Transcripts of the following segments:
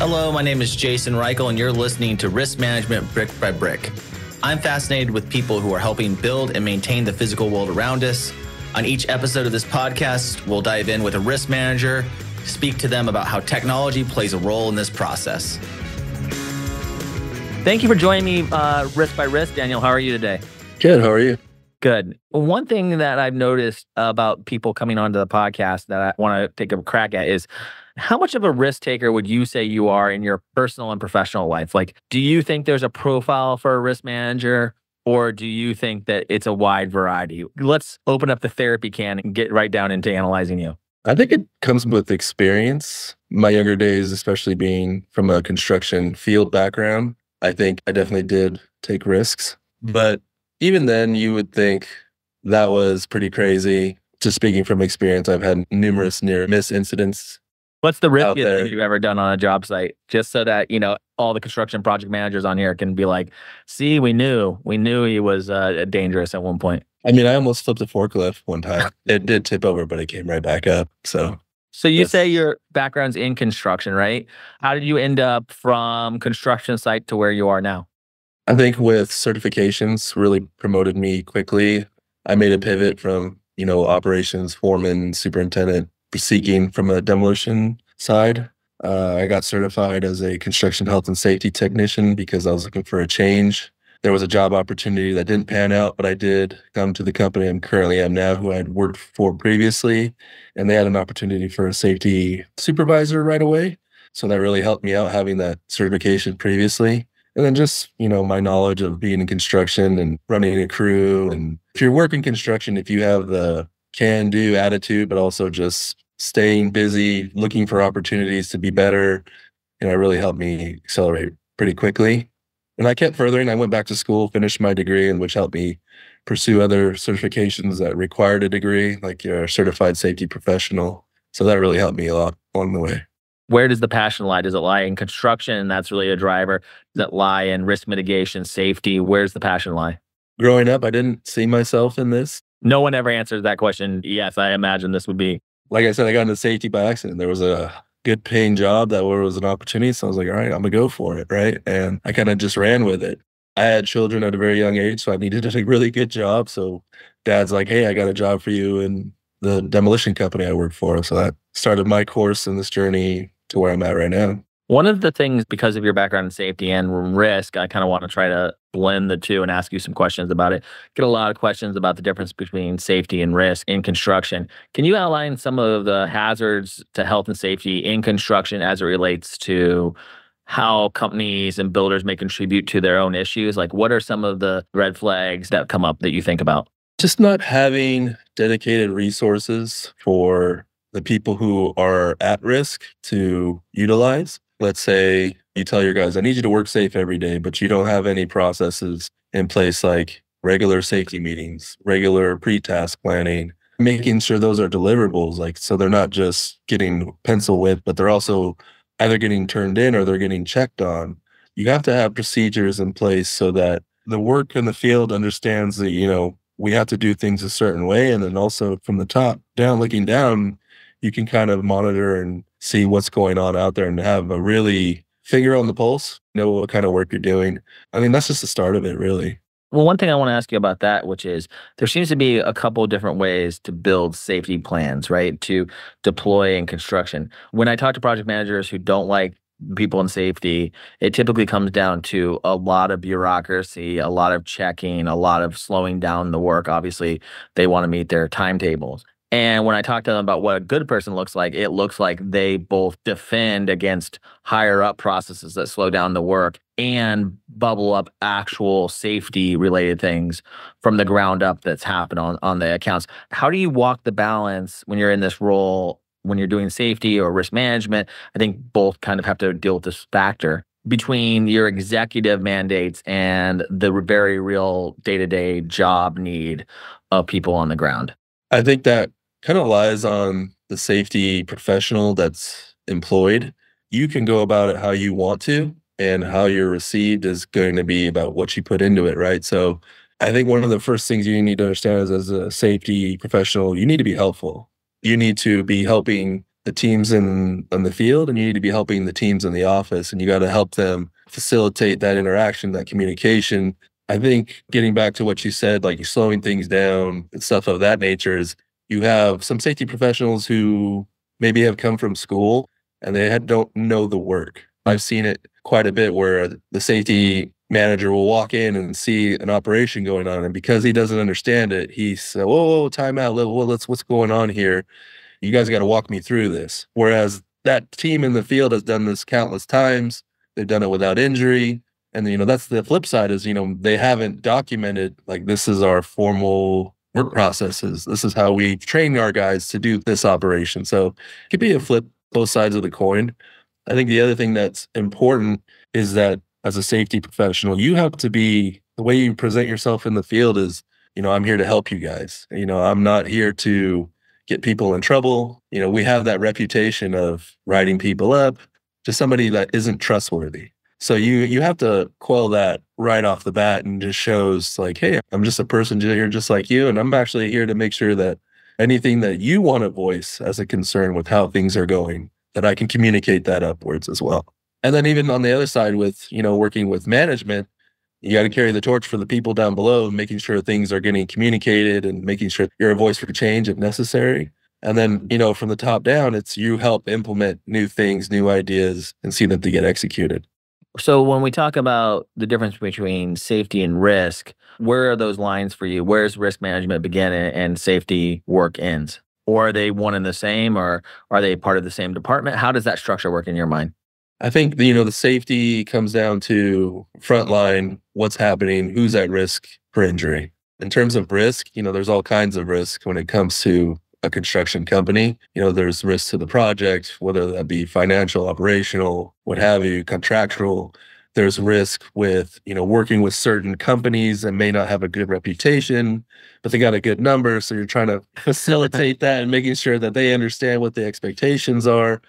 Hello, my name is Jason Reichl, and you're listening to Risk Management Brick by Brick. I'm fascinated with people who are helping build and maintain the physical world around us. On each episode of this podcast, we'll dive in with a risk manager, speak to them about how technology plays a role in this process. Thank you for joining me, Risk by Risk. Daniel, how are you today? Good. How are you? Good. One thing that I've noticed about people coming onto the podcast that I want to take a crack at is how much of a risk taker would you say you are in your personal and professional life? Like, do you think there's a profile for a risk manager, or do you think that it's a wide variety? Let's open up the therapy can and get right down into analyzing you. I think it comes with experience. My younger days, especially being from a construction field background, I think I definitely did take risks. But even then, you would think that was pretty crazy. Just speaking from experience, I've had numerous near-miss incidents. What's the riskiest thing you've ever done on a job site? Just so that, all the construction project managers on here can be like, see, we knew he was dangerous at one point. I mean, I almost flipped a forklift one time. It did tip over, but it came right back up. So you say your background's in construction, right? How did you end up from construction site to where you are now? I think with certifications really promoted me quickly. I made a pivot from, operations foreman, superintendent, seeking from a demolition side. I got certified as a construction health and safety technician because I was looking for a change. There was a job opportunity that didn't pan out, but I did come to the company I'm currently am now, who I had worked for previously, and they had an opportunity for a safety supervisor right away. So that really helped me out having that certification previously. And then just, my knowledge of being in construction and running a crew. And if you're working construction, if you have the can-do attitude, but also just staying busy, looking for opportunities to be better, it really helped me accelerate pretty quickly. And I kept furthering. I went back to school, finished my degree, and which helped me pursue other certifications that required a degree, like your certified safety professional. So that really helped me a lot along the way. Where does the passion lie? Does it lie in construction? That's really a driver. Does it lie in risk mitigation, safety? Where's the passion lie? Growing up, I didn't see myself in this. No one ever answers that question. Yes, I imagine this would be. Like I said, I got into safety by accident. There was a good paying job that was an opportunity. So I was like, all right, I'm gonna go for it, right? And I kind of just ran with it. I had children at a very young age, so I needed a really good job. So dad's like, hey, I got a job for you in the demolition company I work for. So that started my course in this journey to where I'm at right now. One of the things, because of your background in safety and risk, I kind of want to try to blend the two and ask you some questions about it. Get a lot of questions about the difference between safety and risk in construction. Can you outline some of the hazards to health and safety in construction as it relates to how companies and builders may contribute to their own issues? Like, what are some of the red flags that come up that you think about? Just not having dedicated resources for the people who are at risk to utilize. Let's say you tell your guys, I need you to work safe every day, but you don't have any processes in place like regular safety meetings, regular pre-task planning, making sure those are deliverables, like so they're not just getting pencil whipped, but they're also either getting turned in or they're getting checked on. You have to have procedures in place so that the work in the field understands that, we have to do things a certain way. And then also from the top down, looking down, you can kind of monitor and see what's going on out there and have a really finger on the pulse, know what kind of work you're doing. I mean, that's just the start of it, really. Well, one thing I want to ask you about that, which is there seems to be a couple of different ways to build safety plans, right? To deploy in construction. When I talk to project managers who don't like people in safety, it typically comes down to a lot of bureaucracy, a lot of checking, a lot of slowing down the work. Obviously, they want to meet their timetables. And when I talk to them about what a good person looks like, it looks like they both defend against higher up processes that slow down the work and bubble up actual safety related things from the ground up that's happened on the accounts. How do you walk the balance when you're in this role, when you're doing safety or risk management? I think both kind of have to deal with this factor between your executive mandates and the very real day-to-day job need of people on the ground. I think that kind of lies on the safety professional that's employed. You can go about it how you want to, and how you're received is going to be about what you put into it, right? So I think one of the first things you need to understand is, as a safety professional, you need to be helpful. You need to be helping the the teams in the field, and you need to be helping the teams in the office, and you got to help them facilitate that interaction, that communication. I think getting back to what you said, like you're slowing things down and stuff of that nature, is you have some safety professionals who maybe have come from school and they don't know the work. I've seen it quite a bit where the safety manager will walk in and see an operation going on, and because he doesn't understand it, he's whoa, time out, what's going on here? You guys got to walk me through this. Whereas that team in the field has done this countless times. They've done it without injury. And, that's the flip side is, they haven't documented, like, this is our formal work processes. This is how we train our guys to do this operation. So it could be a flip, both sides of the coin. I think the other thing that's important is that as a safety professional, you have to be, the way you present yourself in the field is, I'm here to help you guys. I'm not here to get people in trouble. We have that reputation of writing people up, just somebody that isn't trustworthy. So you have to quell that right off the bat, and just shows like, hey, I'm just a person here just like you. And I'm actually here to make sure that anything that you want to voice as a concern with how things are going, that I can communicate that upwards as well. And then even on the other side with, working with management, you got to carry the torch for the people down below, making sure things are getting communicated and making sure you're a voice for change if necessary. And then, from the top down, it's you help implement new things, new ideas, and see that they get executed. So when we talk about the difference between safety and risk, where are those lines for you? Where's risk management begin and safety work ends? Or are they one and the same, or are they part of the same department? How does that structure work in your mind? I think, the safety comes down to frontline, what's happening, who's at risk for injury. In terms of risk, there's all kinds of risk when it comes to a construction company. There's risk to the project, whether that be financial, operational, what have you, contractual. There's risk with, working with certain companies that may not have a good reputation, but they got a good number. So you're trying to facilitate that and making sure that they understand what the expectations are.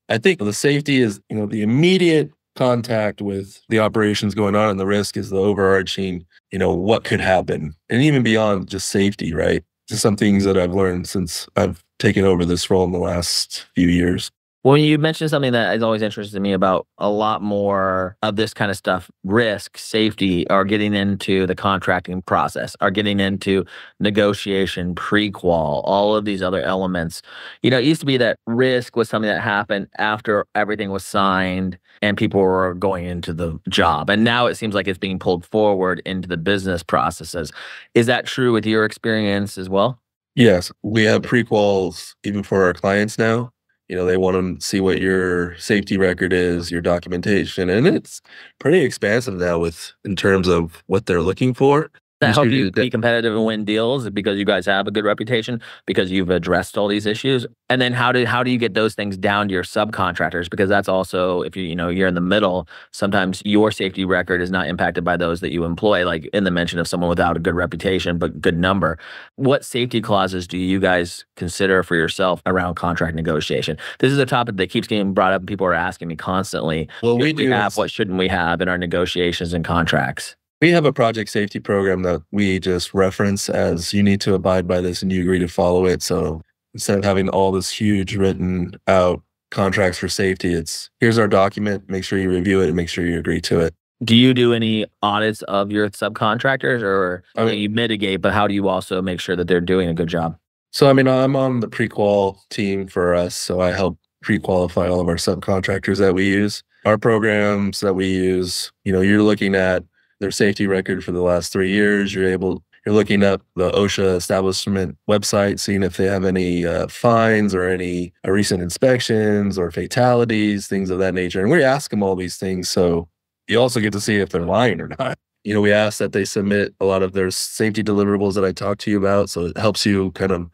I think the safety is, the immediate contact with the operations going on, and the risk is the overarching, what could happen. And even beyond just safety, right? Just some things that I've learned since I've taken over this role in the last few years. Well, you mentioned something that is always interested me about a lot more of this kind of stuff. Risk, safety are getting into the contracting process, are getting into negotiation, pre-qual, all of these other elements. It used to be that risk was something that happened after everything was signed and people were going into the job. And now it seems like it's being pulled forward into the business processes. Is that true with your experience as well? Yes, we have pre-quals even for our clients now. They want to see what your safety record is, your documentation, and it's pretty expansive now in terms of what they're looking for. That help you be competitive and win deals because you guys have a good reputation, because you've addressed all these issues. And then how do you get those things down to your subcontractors? Because that's also, if you're in the middle, sometimes your safety record is not impacted by those that you employ, like in the mention of someone without a good reputation but good number. What safety clauses do you guys consider for yourself around contract negotiation? This is a topic that keeps getting brought up and people are asking me constantly. Well, what shouldn't we have in our negotiations and contracts? We have a project safety program that we just reference as you need to abide by this and you agree to follow it. So instead of having all this huge written out contracts for safety, it's here's our document, make sure you review it and make sure you agree to it. Do you do any audits of your subcontractors, or you mitigate, but how do you also make sure that they're doing a good job? So, I'm on the pre-qual team for us. So I help pre-qualify all of our subcontractors that we use. Our programs that we use, you're looking at their safety record for the last 3 years. You're looking up the OSHA establishment website, seeing if they have any fines or any recent inspections or fatalities, things of that nature. And we ask them all these things. So you also get to see if they're lying or not. We ask that they submit a lot of their safety deliverables that I talked to you about. So it helps you kind of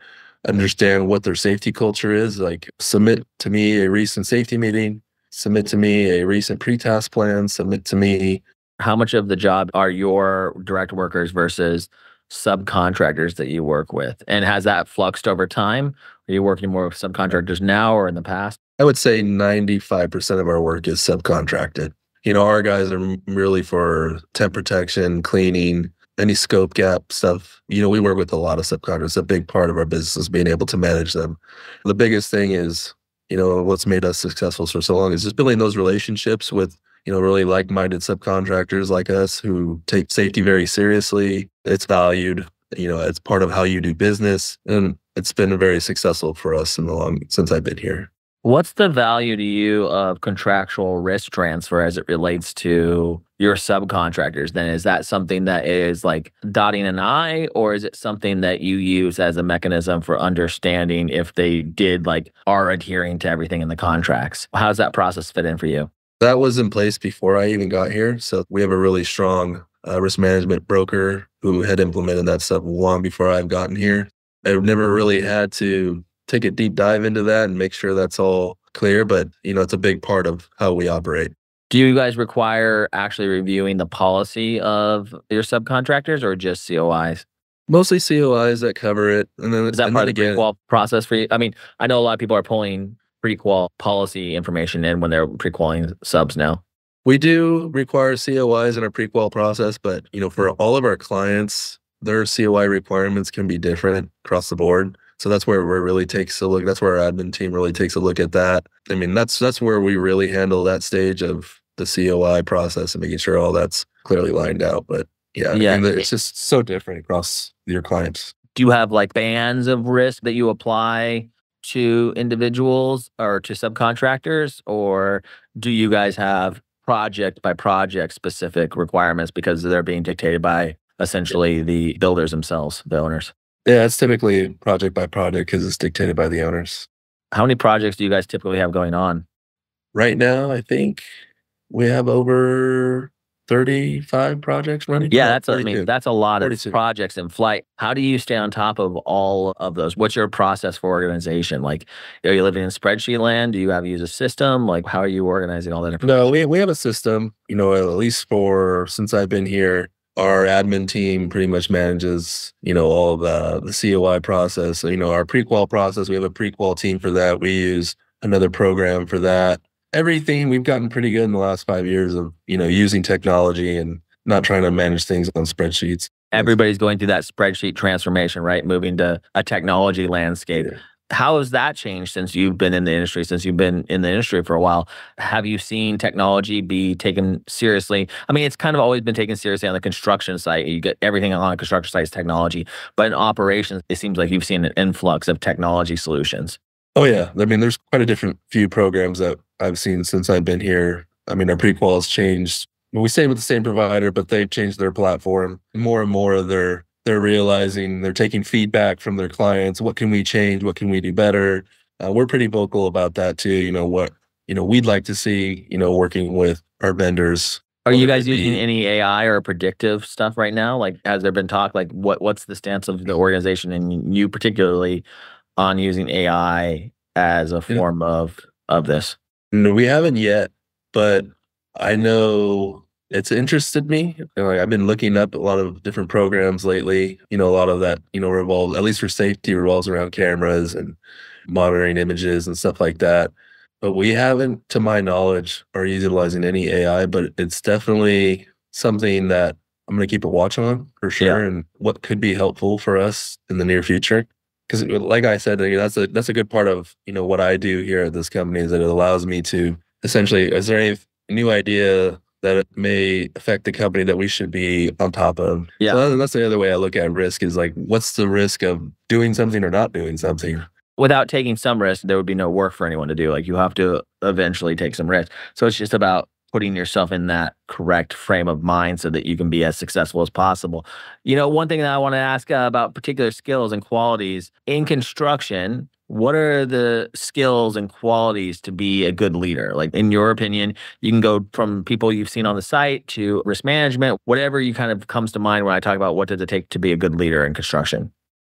understand what their safety culture is. Like, submit to me a recent safety meeting, submit to me a recent pre-task plan, submit to me. How much of the job are your direct workers versus subcontractors that you work with? And has that fluxed over time? Are you working more with subcontractors now or in the past? I would say 95% of our work is subcontracted. Our guys are really for temp protection, cleaning, any scope gap stuff. We work with a lot of subcontractors. A big part of our business is being able to manage them. The biggest thing is, what's made us successful for so long is just building those relationships with, really like-minded subcontractors like us who take safety very seriously. It's valued, it's part of how you do business. And it's been very successful for us since I've been here. What's the value to you of contractual risk transfer as it relates to your subcontractors? Then is that something that is like dotting an I, or is it something that you use as a mechanism for understanding if they are adhering to everything in the contracts? How does that process fit in for you? That was in place before I even got here. So we have a really strong risk management broker who had implemented that stuff long before I've gotten here. I've never really had to take a deep dive into that and make sure that's all clear, but it's a big part of how we operate. Do you guys require actually reviewing the policy of your subcontractors or just COIs? Mostly COIs that cover it. And then is that part of the pre-qual process for you? I mean, I know a lot of people are pulling pre-qual policy information in when they're pre-qualing subs now. We do require COIs in our pre-qual process, but for all of our clients, their COI requirements can be different across the board. So that's where it really takes a look. That's where our admin team really takes a look at that. I mean, that's where we really handle that stage of the COI process and making sure all that's clearly lined out. But yeah. It's just so different across your clients. Do you have bands of risk that you apply to individuals or to subcontractors, or do you guys have project by project specific requirements because they're being dictated by essentially the builders themselves, the owners? Yeah, it's typically project by project because it's dictated by the owners. How many projects do you guys typically have going on? Right now, I think we have over 35 projects running. Yeah, that's a lot of projects in flight. How do you stay on top of all of those? What's your process for organization? Are you living in spreadsheet land? Do you have to use a system? How are you organizing all that information? No, we have a system, at least since I've been here. Our admin team pretty much manages, all of the COI process. So, our pre-qual process, we have a pre-qual team for that. We use another program for that. Everything, we've gotten pretty good in the last 5 years of, using technology and not trying to manage things on spreadsheets. Everybody's going through that spreadsheet transformation, right? Moving to a technology landscape. Yeah. How has that changed since you've been in the industry, for a while? Have you seen technology be taken seriously? I mean, it's kind of always been taken seriously on the construction site. You get everything on a construction site is technology. But in operations, it seems like you've seen an influx of technology solutions. Oh, yeah. I mean, there's quite a few programs that I've seen since I've been here. I mean, our pre-qual has changed. We stay with the same provider, but they've changed their platform. More and more, they're realizing they're taking feedback from their clients. What can we change? What can we do better? We're pretty vocal about that too. What we'd like to see. Working with our vendors. Are you guys using any AI or predictive stuff right now? Has there been talk? What's the stance of the organization and you particularly on using AI as a form of this? No, we haven't yet, but I know it's interested me. I've been looking up a lot of different programs lately. A lot of that, revolves, at least for safety, revolves around cameras and monitoring images and stuff like that. But we haven't, to my knowledge, are utilizing any AI, but it's definitely something that I'm going to keep a watch on for sure. Yeah. And what could be helpful for us in the near future. Because like I said, that's a good part of, what I do here at this company is that it allows me to essentially, is there any new idea that it may affect the company that we should be on top of? Yeah. So that's the other way I look at risk is what's the risk of doing something or not doing something? Without taking some risk, there would be no work for anyone to do. You have to eventually take some risk. So it's just about putting yourself in that correct frame of mind so that you can be as successful as possible. One thing that I want to ask about particular skills and qualities in construction, what are the skills and qualities to be a good leader? In your opinion, you can go from people you've seen on the site to risk management, whatever you kind of comes to mind when I talk about what does it take to be a good leader in construction.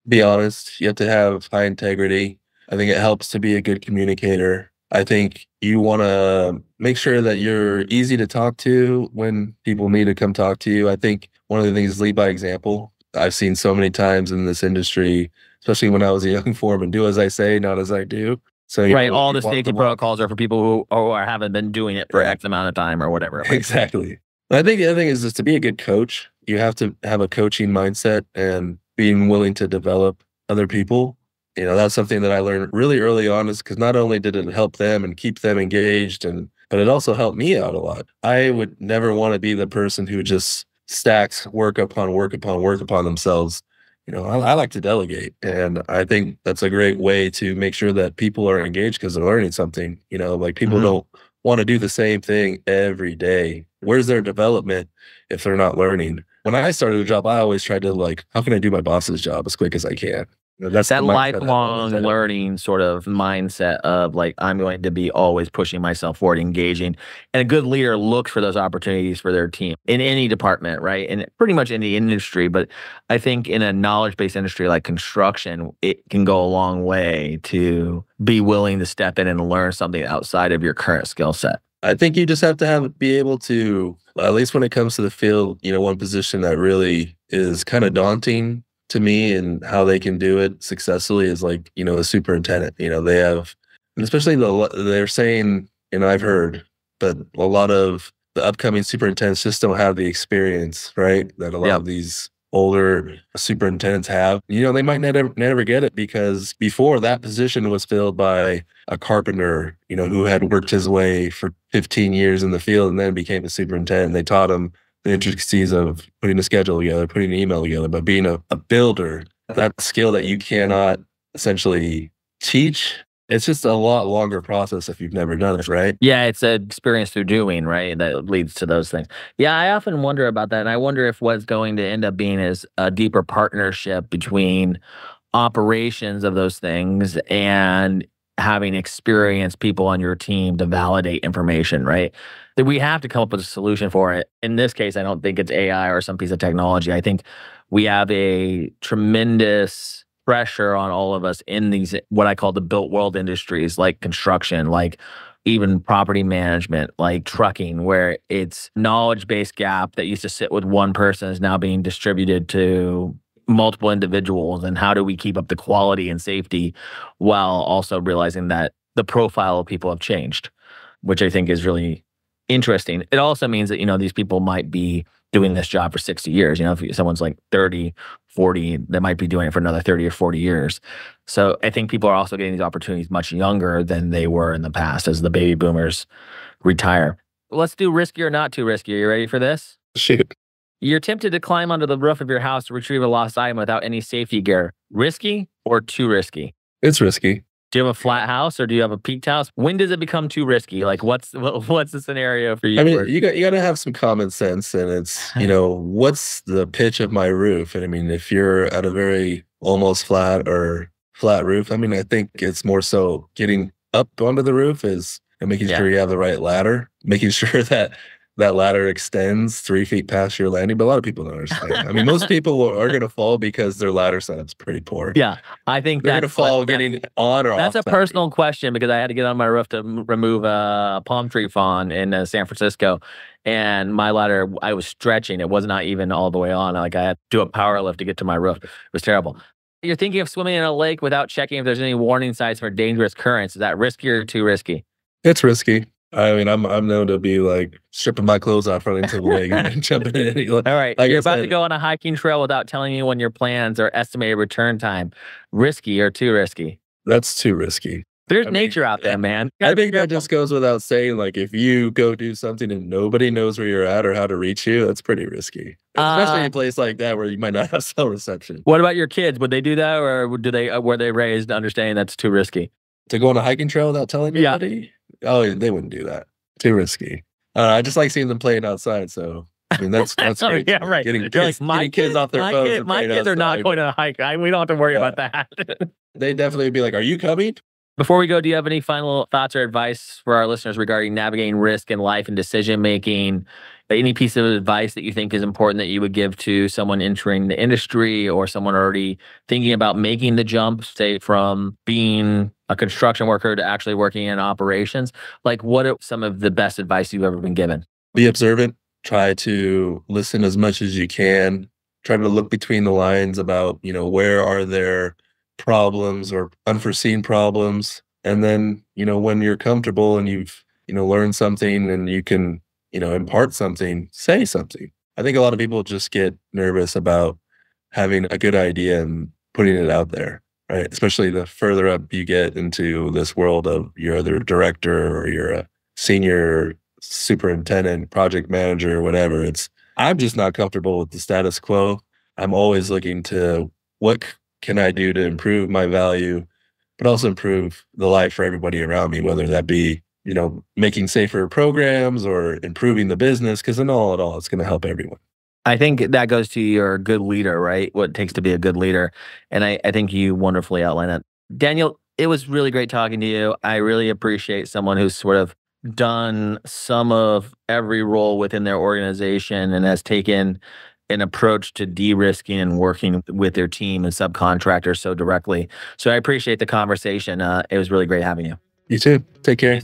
Be honest. You have to have high integrity. I think it helps to be a good communicator. I think you want to make sure that you're easy to talk to when people need to come talk to you. I think one of the things is lead by example. I've seen so many times in this industry, especially when I was a young foreman, do as I say, not as I do. So right, all the safety protocols are for people who haven't been doing it for X amount of time or whatever. Exactly. I think the other thing is just to be a good coach. You have to have a coaching mindset and being willing to develop other people. That's something that I learned really early on, is because not only did it help them and keep them engaged, but it also helped me out a lot. I would never want to be the person who just stacks work upon work upon work upon themselves. I like to delegate, and I think that's a great way to make sure that people are engaged because they're learning something. Like people don't want to do the same thing every day. Where's their development if they're not learning? When I started a job, I always tried to how can I do my boss's job as quick as I can? That's that lifelong learning sort of mindset of I'm going to be always pushing myself forward, engaging. And a good leader looks for those opportunities for their team in any department, right? And pretty much any industry. But I think in a knowledge-based industry like construction, it can go a long way to be willing to step in and learn something outside of your current skill set. I think you just have to be able to, at least when it comes to the field, one position that really is kind of daunting to me and how they can do it successfully is a superintendent. They have, and especially they're saying, I've heard, but a lot of the upcoming superintendents just don't have the experience, right? That a lot of these older superintendents have. They might never get it because before that position was filled by a carpenter, who had worked his way for 15 years in the field and then became a superintendent. They taught him the intricacies of putting a schedule together, putting an email together, but being a builder, that skill that you cannot essentially teach. It's just a lot longer process if you've never done it, right? Yeah, it's an experience through doing, right? That leads to those things. Yeah, I often wonder about that. And I wonder if what's going to end up being is a deeper partnership between operations of those things and having experienced people on your team to validate information, right? That we have to come up with a solution for it. In this case, I don't think it's AI or some piece of technology. I think we have a tremendous pressure on all of us in these, what I call the built world industries, like construction, like even property management, like trucking, where it's knowledge-based gap that used to sit with one person is now being distributed to multiple individuals. And how do we keep up the quality and safety while also realizing that the profile of people have changed, which I think is really interesting. It also means that, these people might be doing this job for 60 years. If someone's 30, 40, they might be doing it for another 30 or 40 years. So I think people are also getting these opportunities much younger than they were in the past as the baby boomers retire. Let's do risky or not too risky. Are you ready for this? Shoot. You're tempted to climb onto the roof of your house to retrieve a lost item without any safety gear. Risky or too risky? It's risky. Do you have a flat house or do you have a peaked house? When does it become too risky? What's the scenario for you? I mean, you got to have some common sense, and it's what's the pitch of my roof? And I mean, if you're at a very almost flat or flat roof, I mean, I think it's more so getting up onto the roof and making sure you have the right ladder, making sure that ladder extends 3 feet past your landing. But a lot of people don't understand. I mean, most people are going to fall because their ladder setup's pretty poor. Yeah, I think they're going to fall getting on or off. That's a personal question because I had to get on my roof to remove a palm tree fawn in San Francisco. And my ladder, I was stretching. It was not even all the way on. I had to do a power lift to get to my roof. It was terrible. You're thinking of swimming in a lake without checking if there's any warning signs for dangerous currents. Is that risky or too risky? It's risky. I mean, I'm known to be stripping my clothes off, running into the lake and jumping in. All right. You're about to go on a hiking trail without telling anyone your plans or estimated return time. Risky or too risky? That's too risky. There's nature out there, man. I think that just goes without saying. If you go do something and nobody knows where you're at or how to reach you, that's pretty risky. Especially in a place like that where you might not have cell reception. What about your kids? Would they do that, or were they raised understanding that's too risky? To go on a hiking trail without telling anybody? Yeah. Oh, they wouldn't do that. Too risky. I just like seeing them playing outside. So I mean, that's great. Yeah, right. Getting kids off their phones. My kids are not going on a hike. We don't have to worry about that. They definitely would be like, "Are you coming?" Before we go, do you have any final thoughts or advice for our listeners regarding navigating risk in life and decision making? Any piece of advice that you think is important that you would give to someone entering the industry or someone already thinking about making the jump, say from being a construction worker to actually working in operations? What are some of the best advice you've ever been given? Be observant. Try to listen as much as you can. Try to look between the lines about, where are there problems or unforeseen problems. And then, when you're comfortable and you've, learned something and you can, impart something, say something. I think a lot of people just get nervous about having a good idea and putting it out there, right? Especially the further up you get into this world of you're either a director or you're a senior superintendent, project manager, whatever. I'm just not comfortable with the status quo. I'm always looking to what can I do to improve my value, but also improve the life for everybody around me, whether that be, making safer programs or improving the business, because in all, it's going to help everyone. I think that goes to your good leader, right? What it takes to be a good leader. And I think you wonderfully outlined that. Daniel, it was really great talking to you. I really appreciate someone who's sort of done some of every role within their organization and has taken an approach to de-risking and working with their team and subcontractors so directly. So I appreciate the conversation. It was really great having you. You too. Take care.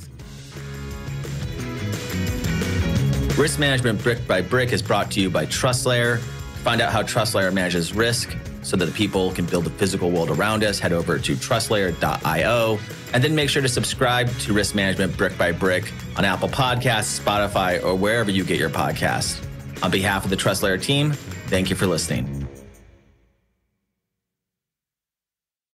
Risk Management Brick by Brick is brought to you by TrustLayer. Find out how TrustLayer manages risk so that the people can build the physical world around us. Head over to trustlayer.io. And then make sure to subscribe to Risk Management Brick by Brick on Apple Podcasts, Spotify, or wherever you get your podcasts. On behalf of the TrustLayer team, thank you for listening.